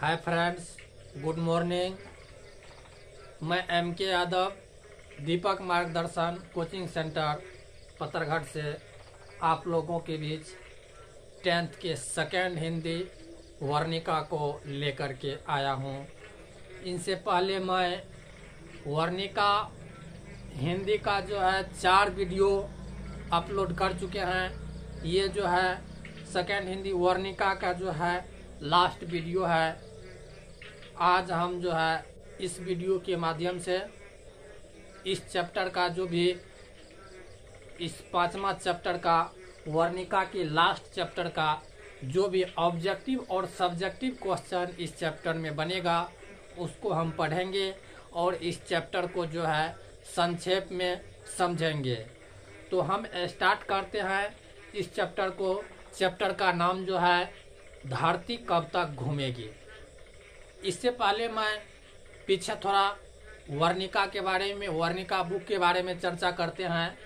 Hi friends, good morning. मैं M.K. Yadav दीपक मार्गदर्शन coaching centre Pattharghat से आप लोगों के बीच 10th के सेकेंड हिंदी वर्णिका को लेकर के आया हूँ। इनसे पहले मैं वर्णिका हिंदी का जो है 4 वीडियो अपलोड कर चुके हैं। ये जो है सेकेंड हिंदी वर्णिका का जो है लास्ट वीडियो है। आज हम जो है इस वीडियो के माध्यम से इस चैप्टर का जो भी इस 5वां चैप्टर का वर्णिका के लास्ट चैप्टर का जो भी ऑब्जेक्टिव और सब्जेक्टिव क्वेश्चन इस चैप्टर में बनेगा उसको हम पढ़ेंगे और इस चैप्टर को जो है संक्षेप में समझेंगे। तो हम स्टार्ट करते हैं इस चैप्टर को। चैप्टर का नाम जो है धरती कब तक घूमेगी। इससे पहले मैं पीछे थोड़ा वर्णिका के बारे में, वर्णिका बुक के बारे में चर्चा करते हैं।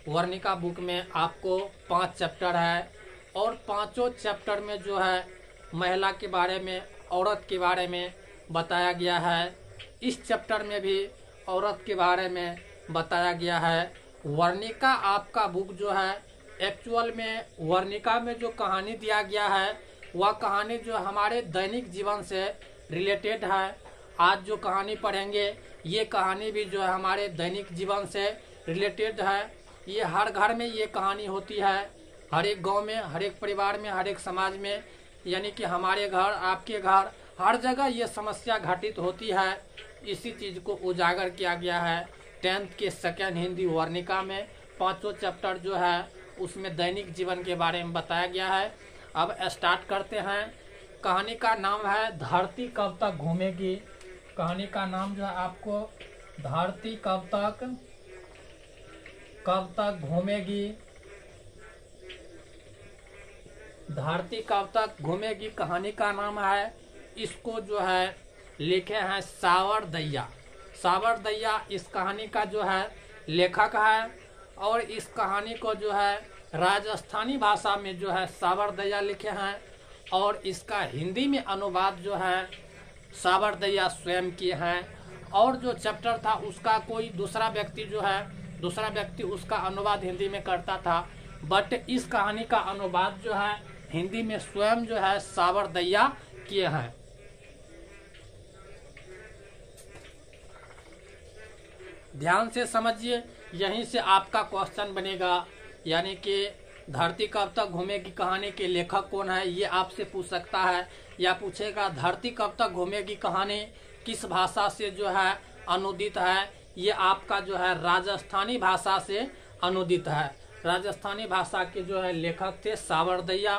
वर्णिका बुक में आपको 5 चैप्टर है और 5 चैप्टर में जो है महिला के बारे में, औरत के बारे में बताया गया है। इस चैप्टर में भी औरत के बारे में बताया गया है। वर्णिका आपका बुक जो है एक्चुअल में वर्णिका में जो कहानी दिया गया है वह कहानी जो हमारे दैनिक जीवन से रिलेटेड है। आज जो कहानी पढ़ेंगे ये कहानी भी जो है हमारे दैनिक जीवन से रिलेटेड है। ये हर घर में ये कहानी होती है, हर एक गांव में, हर एक परिवार में, हर एक समाज में, यानी कि हमारे घर, आपके घर, हर जगह ये समस्या घटित होती है। इसी चीज़ को उजागर किया गया है 10th के सेकेंड हिंदी वर्णिका में। 5 चैप्टर जो है उसमें दैनिक जीवन के बारे में बताया गया है। अब स्टार्ट करते हैं। कहानी का नाम है धरती कब तक घूमेगी। कहानी का नाम जो है आपको धरती कब तक घूमेगी। धरती कब तक घूमेगी कहानी का नाम है। इसको जो है लिखे हैं सावर दैया। सावर दैया इस कहानी का जो है लेखक है और इस कहानी को जो है राजस्थानी भाषा में जो है सावर दैया लिखे हैं और इसका हिंदी में अनुवाद जो है सावर दैया स्वयं किए हैं। और जो चैप्टर था उसका कोई दूसरा व्यक्ति उसका अनुवाद हिंदी में करता था, बट इस कहानी का अनुवाद जो है हिंदी में स्वयं जो है सावर दैया किए हैं। ध्यान से समझिए, यहीं से आपका क्वेश्चन बनेगा, यानी कि धरती कब तक घूमेगी कहानी के लेखक कौन है ये आपसे पूछ सकता है, या पूछेगा धरती कब तक घूमेगी कहानी किस भाषा से जो है अनुदित है। ये आपका जो है राजस्थानी भाषा से अनुदित है। राजस्थानी भाषा के जो है लेखक थे सावर दैया।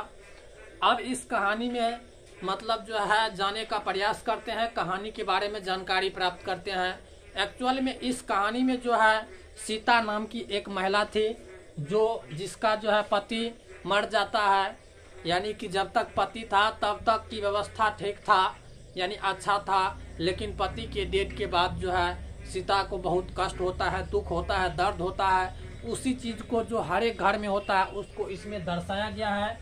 अब इस कहानी में मतलब जो है जाने का प्रयास करते हैं, कहानी के बारे में जानकारी प्राप्त करते हैं। एक्चुअल में इस कहानी में जो है सीता नाम की एक महिला थी जिसका जो है पति मर जाता है, यानी कि जब तक पति था तब तक की व्यवस्था ठीक था, यानी अच्छा था, लेकिन पति के डेथ के बाद जो है सीता को बहुत कष्ट होता है, दुख होता है, दर्द होता है। उसी चीज को जो हर एक घर में होता है उसको इसमें दर्शाया गया है।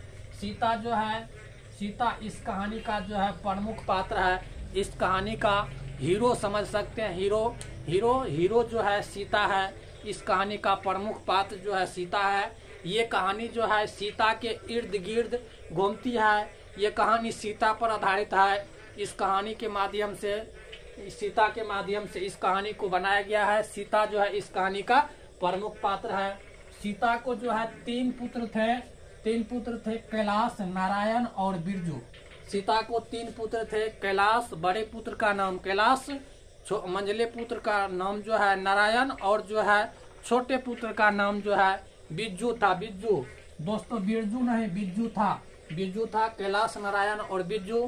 सीता इस कहानी का जो है प्रमुख पात्र है। इस कहानी का हीरो समझ सकते हैं। हीरो जो है सीता है। इस कहानी का प्रमुख पात्र जो है सीता है। ये कहानी जो है सीता के इर्द गिर्द घूमती है। ये कहानी सीता पर आधारित है। इस कहानी के माध्यम से सीता के माध्यम से इस कहानी को बनाया गया है। सीता जो है इस कहानी का प्रमुख पात्र है। सीता को जो है 3 पुत्र थे, कैलाश, नारायण और बिरजू। सीता को 3 पुत्र थे। कैलाश, बड़े पुत्र का नाम कैलाश, मंझले पुत्र का नाम जो है नारायण और जो है छोटे पुत्र का नाम जो है बिरजू था। बिरजू दोस्तों, बिरजू नहीं बिरजू था। कैलाश, नारायण और बिरजू।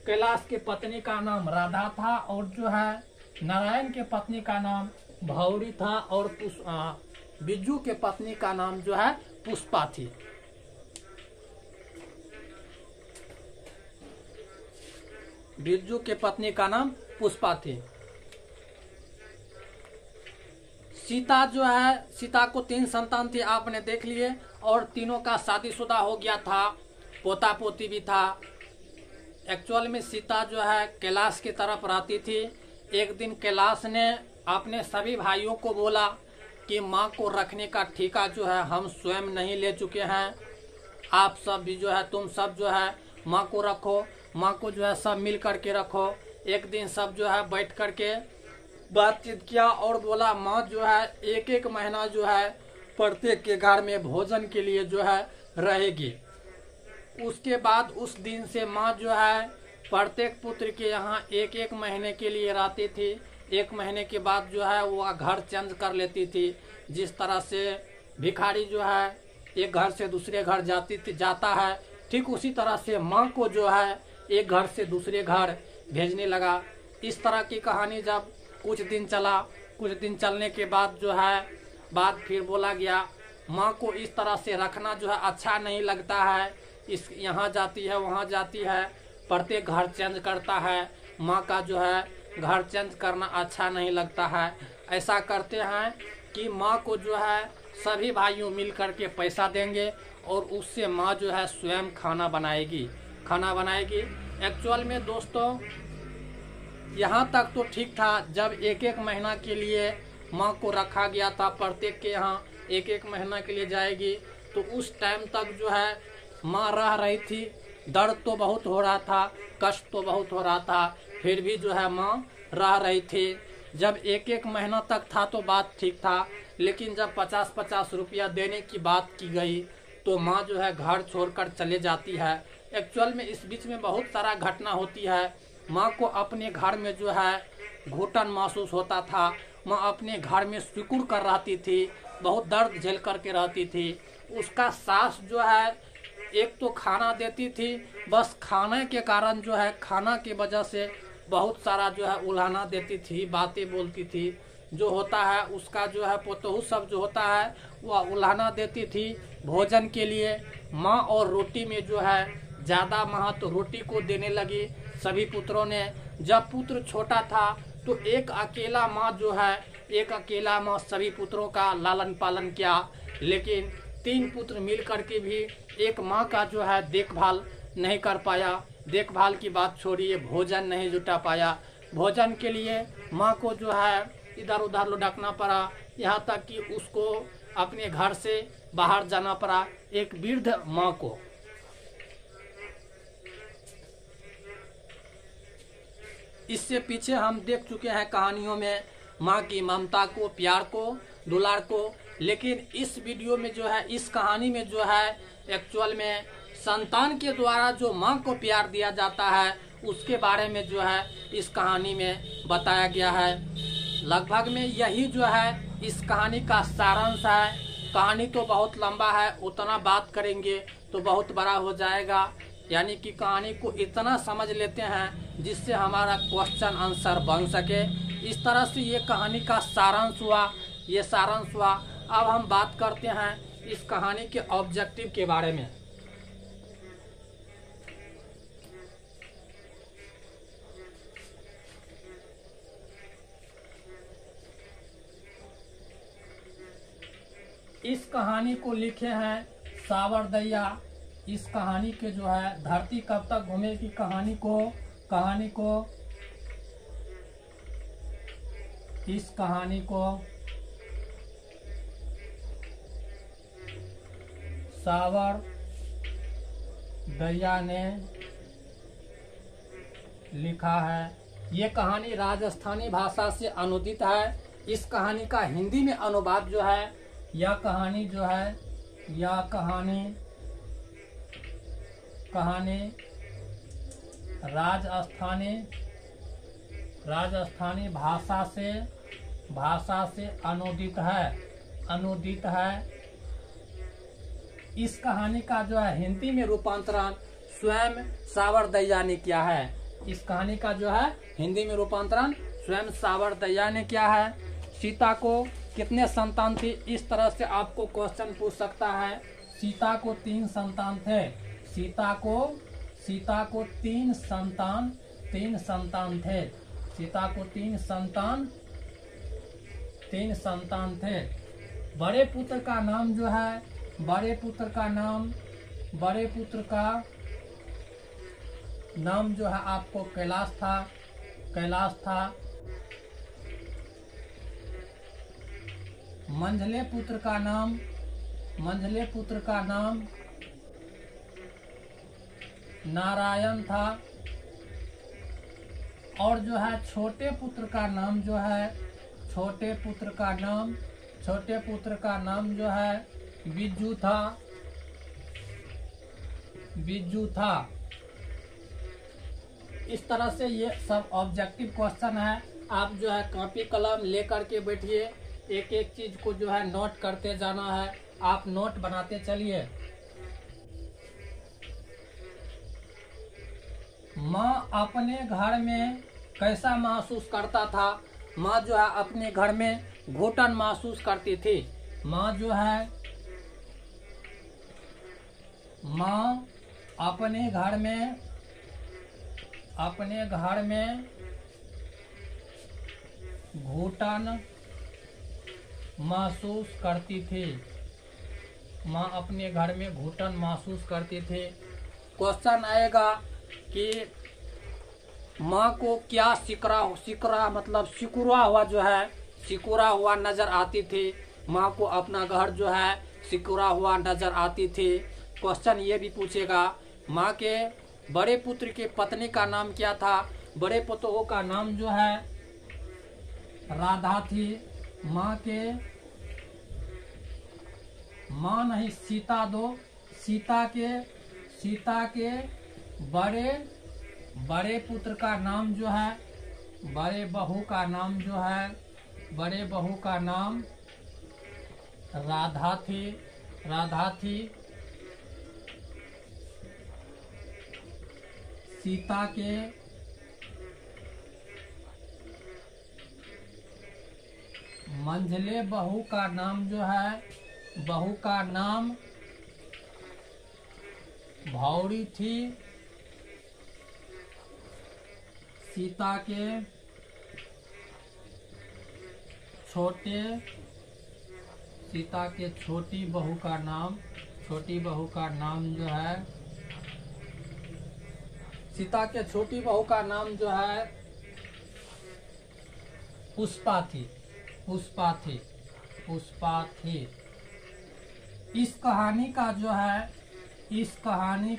कैलाश के पत्नी का नाम राधा था और जो है नारायण के पत्नी का नाम भौरी था और बिरजू के पत्नी का नाम जो है पुष्पा थी। बिरजू के पत्नी का नाम पुष्पा थी। सीता को 3 संतान थे, आपने देख लिए, और तीनों का शादीशुदा हो गया था, पोता पोती भी था। एक्चुअल में सीता जो है कैलाश की तरफ रहती थी। एक दिन कैलाश ने अपने सभी भाइयों को बोला कि माँ को रखने का ठेका जो है हम स्वयं नहीं ले चुके हैं, आप सब भी जो है तुम सब जो है माँ को रखो, माँ को जो है सब मिल करके रखो। एक दिन सब जो है बैठ करके बातचीत किया और बोला माँ जो है एक एक महीना जो है प्रत्येक के घर में भोजन के लिए जो है रहेगी। उसके बाद उस दिन से माँ जो है प्रत्येक पुत्र के यहाँ एक एक महीने के लिए रहती थी। एक महीने के बाद जो है वो घर चेंज कर लेती थी। जिस तरह से भिखारी जो है एक घर से दूसरे घर जाता है, ठीक उसी तरह से माँ को जो है एक घर से दूसरे घर भेजने लगा। इस तरह की कहानी जब कुछ दिन चला, कुछ दिन चलने के बाद जो है बात फिर बोला गया माँ को इस तरह से रखना जो है अच्छा नहीं लगता है, इस यहाँ जाती है वहाँ जाती है, प्रत्येक घर चेंज करता है, माँ का जो है घर चेंज करना अच्छा नहीं लगता है। ऐसा करते हैं कि माँ को जो है सभी भाइयों मिल करके पैसा देंगे और उससे माँ जो है स्वयं खाना बनाएगी। एक्चुअल में दोस्तों यहाँ तक तो ठीक था, जब एक एक महीना के लिए माँ को रखा गया था, प्रत्येक के यहाँ एक एक महीना के लिए जाएगी, तो उस टाइम तक जो है माँ रह रही थी। दर्द तो बहुत हो रहा था, कष्ट तो बहुत हो रहा था, फिर भी जो है माँ रह रही थी। जब एक एक महीना तक था तो बात ठीक था, लेकिन जब 50-50 रुपया देने की बात की गई तो माँ जो है घर छोड़कर चले जाती है। एक्चुअल में इस बीच में बहुत सारा घटना होती है। माँ को अपने घर में जो है घुटन महसूस होता था, माँ अपने घर में सिकुड़ कर रहती थी, बहुत दर्द झेल करके रहती थी। उसका सास जो है एक तो खाना देती थी, बस खाने के कारण जो है खाना की वजह से बहुत सारा जो है उल्हाना देती थी, बातें बोलती थी। जो होता है उसका जो है पोतहू सब जो होता है वह उल्हाना देती थी भोजन के लिए। माँ और रोटी में जो है ज़्यादा महत्व रोटी को देने लगी सभी पुत्रों ने। जब पुत्र छोटा था तो एक अकेला माँ सभी पुत्रों का लालन पालन किया, लेकिन 3 पुत्र मिल करके भी एक माँ का जो है देखभाल नहीं कर पाया। देखभाल की बात छोड़िए, भोजन नहीं जुटा पाया। भोजन के लिए माँ को जो है इधर उधर लुढ़कना पड़ा, यहाँ तक कि उसको अपने घर से बाहर जाना पड़ा एक वृद्ध माँ को। इससे पीछे हम देख चुके हैं कहानियों में माँ की ममता को, प्यार को, दुलार को, लेकिन इस वीडियो में जो है, इस कहानी में जो है एक्चुअल में संतान के द्वारा जो माँ को प्यार दिया जाता है उसके बारे में जो है इस कहानी में बताया गया है। लगभग में यही जो है इस कहानी का सारांश है। कहानी तो बहुत लंबा है, उतना बात करेंगे तो बहुत बड़ा हो जाएगा, यानी कि कहानी को इतना समझ लेते हैं जिससे हमारा क्वेश्चन आंसर बन सके। इस तरह से ये कहानी का सारांश हुआ। अब हम बात करते हैं इस कहानी के ऑब्जेक्टिव के बारे में। इस कहानी को लिखे हैं सावरदैया। इस कहानी के जो है धरती कब तक घूमेगी इस कहानी को सावरदैया ने लिखा है। ये कहानी राजस्थानी भाषा से अनुदित है। इस कहानी का हिंदी में अनुवाद जो है, यह कहानी राजस्थानी भाषा से अनुदित है। इस कहानी का जो है हिंदी में रूपांतरण स्वयं सावरदैया ने किया है। इस कहानी का जो है हिंदी में रूपांतरण स्वयं सावरदैया ने किया है। सीता को कितने संतान थे, इस तरह से आपको क्वेश्चन पूछ सकता है। सीता को 3 संतान थे। सीता को 3 संतान थे। सीता को 3 संतान थे। बड़े पुत्र का नाम जो है, बड़े पुत्र का नाम जो है आपको कैलाश था, कैलाश था। मंझले पुत्र का नाम, मंझले पुत्र का नाम नारायण था। और जो है छोटे पुत्र का नाम जो है, छोटे पुत्र का नाम, छोटे पुत्र का नाम जो है बिज्जू था, बिज्जू था। इस तरह से ये सब ऑब्जेक्टिव क्वेश्चन है। आप जो है कॉपी कलम लेकर के बैठिए, एक एक चीज को जो है नोट करते जाना है। आप नोट बनाते चलिए। माँ अपने घर में कैसा महसूस करता था? माँ जो है अपने घर में घुटन महसूस करती थी। माँ जो है, माँ अपने घर में, अपने घर में घुटन महसूस करती थी। माँ अपने घर में घुटन महसूस करती थी। क्वेश्चन आएगा कि माँ को क्या सिकुरा मतलब सिकुड़ा हुआ जो है, सिकुड़ा हुआ नजर आती थी। माँ को अपना घर जो है सिकुड़ा हुआ नजर आती थी। क्वेश्चन ये भी पूछेगा माँ के बड़े पुत्र के पत्नी का नाम क्या था? बड़े पुत्र का नाम जो है राधा थी। माँ के, माँ नहीं सीता दो, सीता के बड़े पुत्र का नाम जो है, बड़े बहू का नाम जो है, बड़े बहू का नाम राधा थी, राधा थी। सीता के मंझले बहू का नाम जो है, बहू का नाम भौरी थी। सीता के छोटे, सीता के छोटी बहू का नाम, छोटी बहू का नाम जो है, सीता के छोटी बहू का नाम जो है पुष्पा थी, पुष्पा थी, पुष्पा थी। इस कहानी का जो है, इस कहानी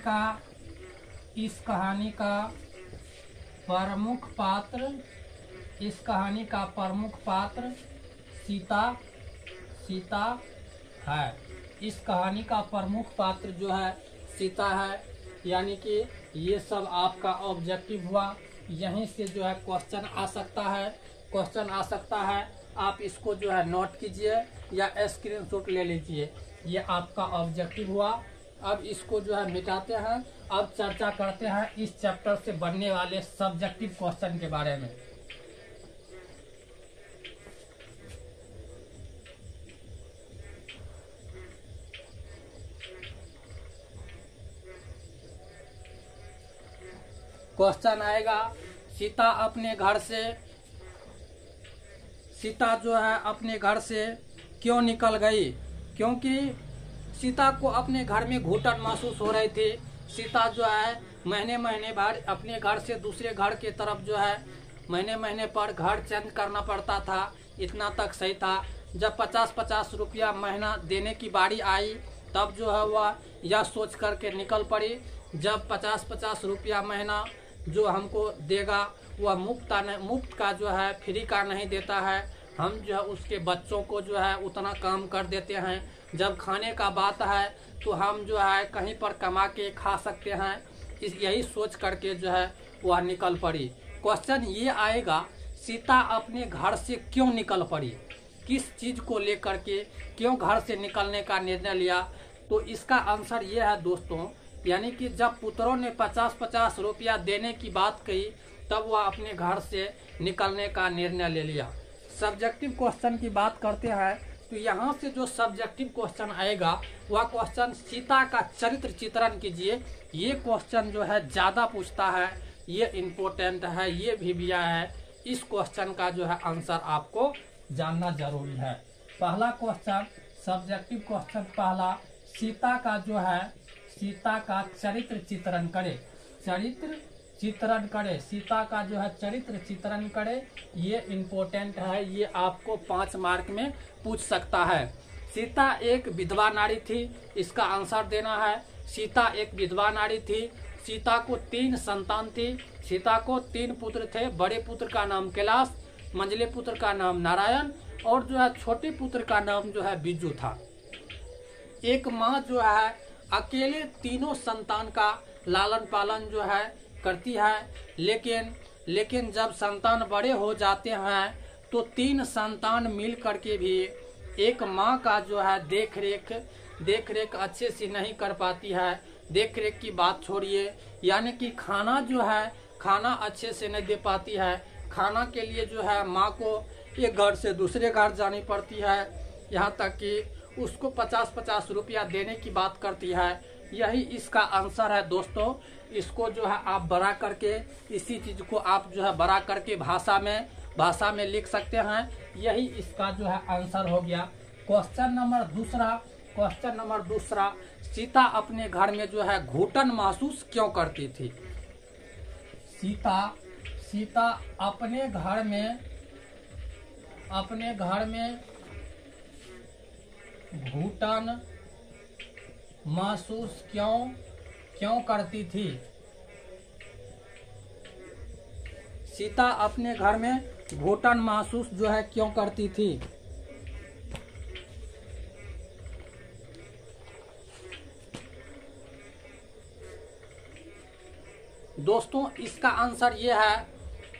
का प्रमुख पात्र, इस कहानी का प्रमुख पात्र सीता, सीता है। इस कहानी का प्रमुख पात्र जो है सीता है। यानी कि ये सब आपका ऑब्जेक्टिव हुआ। यहीं से जो है क्वेश्चन आ सकता है, क्वेश्चन आ सकता है। आप इसको जो है नोट कीजिए या स्क्रीनशॉट ले लीजिए। ये आपका ऑब्जेक्टिव हुआ। अब इसको जो है मिटाते हैं। अब चर्चा करते हैं इस चैप्टर से बनने वाले सब्जेक्टिव क्वेश्चन के बारे में। क्वेश्चन आएगा सीता अपने घर से, सीता जो है अपने घर से क्यों निकल गई? क्योंकि सीता को अपने घर में घुटन महसूस हो रही थी। सीता जो है महीने महीने बाद अपने घर से दूसरे घर की तरफ जो है महीने महीने पर घर चेंज करना पड़ता था। इतना तक सही था। जब 50-50 रुपया महीना देने की बारी आई तब जो है वह यह सोच करके निकल पड़ी, जब 50-50 रुपया महीना जो हमको देगा वह मुफ्त का जो है फ्री का नहीं देता है। हम जो है उसके बच्चों को जो है उतना काम कर देते हैं। जब खाने का बात है तो हम जो है कहीं पर कमा के खा सकते हैं। यही सोच करके जो है वह निकल पड़ी। क्वेश्चन ये आएगा सीता अपने घर से क्यों निकल पड़ी? किस चीज को लेकर के क्यों घर से निकलने का निर्णय लिया? तो इसका आंसर ये है दोस्तों, यानी कि जब पुत्रों ने 50-50 रुपया देने की बात कही तब वह अपने घर से निकलने का निर्णय ले लिया। सब्जेक्टिव क्वेश्चन की बात करते हैं तो यहाँ से जो सब्जेक्टिव क्वेश्चन आएगा वह क्वेश्चन सीता का चरित्र चित्रण कीजिए। ये क्वेश्चन जो है ज़्यादा पूछता है, ये इम्पोर्टेंट है, ये भी है। इस क्वेश्चन का जो है आंसर आपको जानना जरूरी है। पहला क्वेश्चन सब्जेक्टिव क्वेश्चन पहला, सीता का जो है सीता का चरित्र चित्रण करे। चरित्र चित्रण करे, सीता का जो है चरित्र चित्रण करे। ये इम्पोर्टेंट है, ये आपको 5 मार्क में पूछ सकता है। सीता एक विधवा नारी थी, इसका आंसर देना है। सीता एक विधवा नारी थी। सीता को 3 संतान थी। सीता को 3 पुत्र थे। बड़े पुत्र का नाम कैलाश, मंझले पुत्र का नाम नारायण और जो है छोटे पुत्र का नाम जो है बिज्जू था। एक माँ जो है अकेले तीनों संतान का लालन पालन जो है करती है, लेकिन जब संतान बड़े हो जाते हैं तो 3 संतान मिल करके भी एक माँ का जो है देख रेख अच्छे से नहीं कर पाती है। देख रेख की बात छोड़िए, यानी कि खाना जो है खाना अच्छे से नहीं दे पाती है। खाना के लिए जो है माँ को एक घर से दूसरे घर जानी पड़ती है, यहाँ तक कि उसको 50-50 रुपया देने की बात करती है। यही इसका आंसर है दोस्तों। इसको जो है आप बड़ा करके, इसी चीज को आप जो है बड़ा करके भाषा में लिख सकते हैं। यही इसका जो है आंसर हो गया। क्वेश्चन नंबर दूसरा, सीता अपने घर में जो है घुटन महसूस क्यों करती थी? सीता अपने घर में घुटन महसूस क्यों करती थी? सीता अपने घर में घुटन महसूस जो है क्यों करती थी? दोस्तों इसका आंसर ये है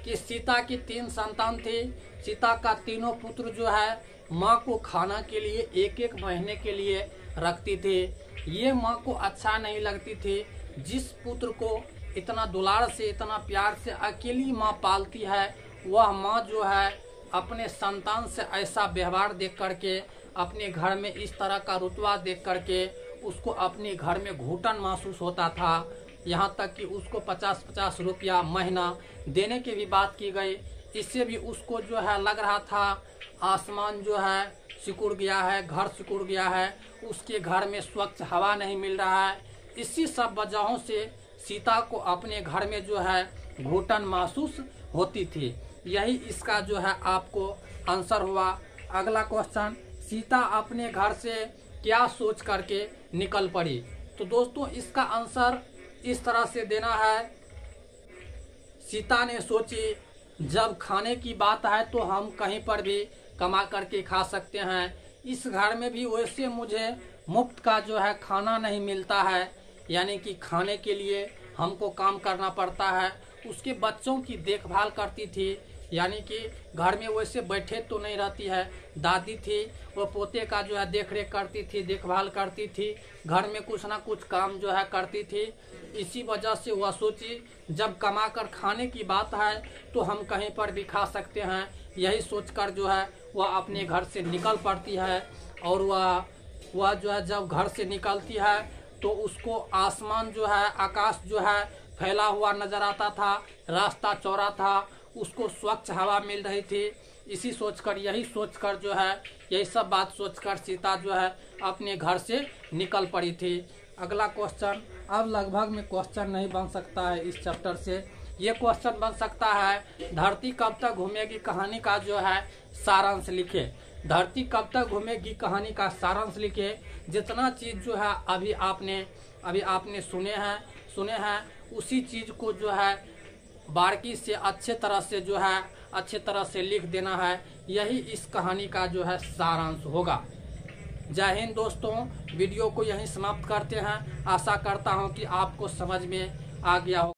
कि सीता की 3 संतान थी। सीता का तीनों पुत्र जो है माँ को खाना के लिए 1-1 महीने के लिए रखती थी। ये माँ को अच्छा नहीं लगती थी। जिस पुत्र को इतना दुलार से, इतना प्यार से अकेली माँ पालती है, वह माँ जो है अपने संतान से ऐसा व्यवहार देख करके, अपने घर में इस तरह का रुतबा देख करके उसको अपने घर में घुटन महसूस होता था। यहाँ तक कि उसको 50-50 रुपया महीना देने की भी बात की गई। इससे भी उसको जो है लग रहा था आसमान जो है सिकुड़ गया है, घर सिकुड़ गया है, उसके घर में स्वच्छ हवा नहीं मिल रहा है। इसी सब वजहों से सीता को अपने घर में जो है घुटन महसूस होती थी। यही इसका जो है आपको आंसर हुआ। अगला क्वेश्चन, सीता अपने घर से क्या सोच करके निकल पड़ी? तो दोस्तों इसका आंसर इस तरह से देना है। सीता ने सोची जब खाने की बात है तो हम कहीं पर भी कमा करके खा सकते हैं। इस घर में भी वैसे मुझे मुफ्त का जो है खाना नहीं मिलता है, यानी कि खाने के लिए हमको काम करना पड़ता है। उसके बच्चों की देखभाल करती थी, यानी कि घर में वैसे बैठे तो नहीं रहती है। दादी थी, वो पोते का जो है देख रेख करती थी, देखभाल करती थी, घर में कुछ ना कुछ काम जो है करती थी। इसी वजह से वह सोची जब कमा कर खाने की बात है तो हम कहीं पर भी खा सकते हैं। यही सोचकर जो है वह अपने घर से निकल पड़ती है। और वह जो है जब घर से निकलती है तो उसको आसमान जो है, आकाश जो है फैला हुआ नजर आता था, रास्ता चौड़ा था, उसको स्वच्छ हवा मिल रही थी। यही सोचकर जो है, यही सब बात सोचकर सीता जो है अपने घर से निकल पड़ी थी। अगला क्वेश्चन, अब लगभग में क्वेश्चन नहीं बन सकता है इस चैप्टर से। ये क्वेश्चन बन सकता है धरती कब तक घूमेगी कहानी का जो है सारांश लिखे। धरती कब तक घूमेगी कहानी का सारांश लिखे। जितना चीज जो है अभी आपने सुने हैं उसी चीज को जो है बारीकी से अच्छे तरह से लिख देना है। यही इस कहानी का जो है सारांश होगा। जय हिंद दोस्तों, वीडियो को यहीं समाप्त करते हैं। आशा करता हूं कि आपको समझ में आ गया हो।